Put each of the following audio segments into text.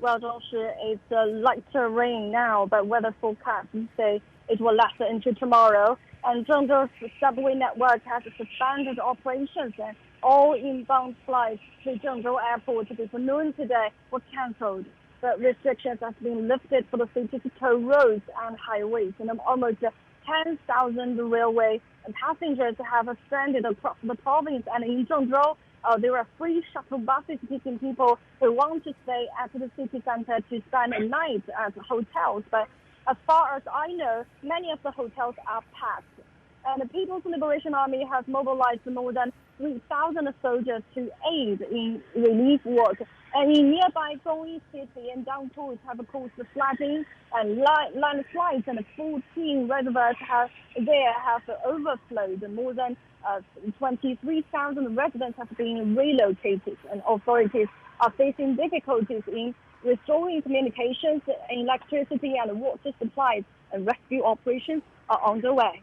Well, Zhongshi, it's lighter rain now, but weather forecasts say it will last into tomorrow. And Zhengzhou's subway network has suspended operations, and all inbound flights to Zhengzhou Airport before noon today were cancelled. The restrictions have been lifted for the city's toll roads and highways, and almost 10,000 railway and passengers have stranded across the province. And in Zhengzhou, there are free shuttle buses taking people who want to stay at the city center to spend a night at hotels. But as far as I know, many of the hotels are packed. And the People's Liberation Army has mobilized more than 3,000 soldiers to aid in relief work. And in nearby Zhengzhou City and downpours have caused flooding and landslides, and 14 reservoirs have overflowed. More than 23,000 residents have been relocated, and authorities are facing difficulties in restoring communications, electricity and water supplies, and rescue operations are underway.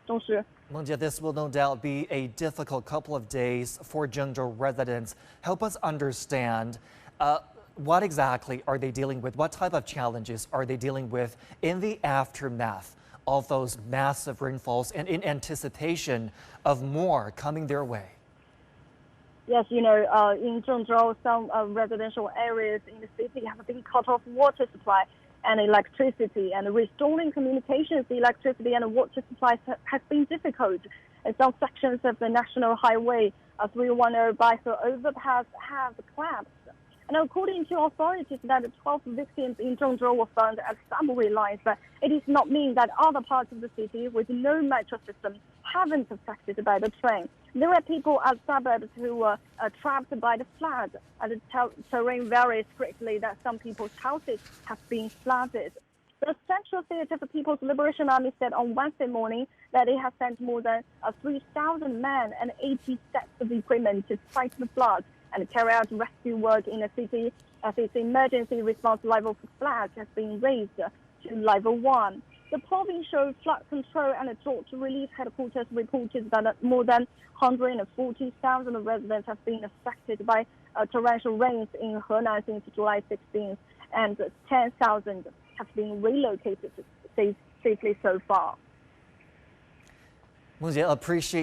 钟时。 Mengjie, this will no doubt be a difficult couple of days for Zhengzhou residents. Help us understand what exactly are they dealing with? What type of challenges are they dealing with in the aftermath of those massive rainfalls and in anticipation of more coming their way? Yes, in Zhengzhou, some residential areas in the city have been cut off water supply and electricity, and restoring communications, electricity and water supplies has been difficult. And some sections of the National Highway 310 Baihe overpass have collapsed. And according to authorities, that 12 victims in Zhengzhou were found at subway lines, but it does not mean that other parts of the city with no metro system haven't affected by the train. There are people at suburbs who were trapped by the flood, and the terrain varies greatly that some people's houses have been flooded. The Central Theatre of the People's Liberation Army said on Wednesday morning that it has sent more than 3,000 men and 80 sets of equipment to fight the flood and carry out rescue work in the city, as its emergency response level for floods has been raised to level 1. The provincial flood control and drought relief headquarters reported that more than 140,000 residents have been affected by torrential rains in Henan since July 16th, and 10,000 have been relocated safely so far. Mengjie, appreciate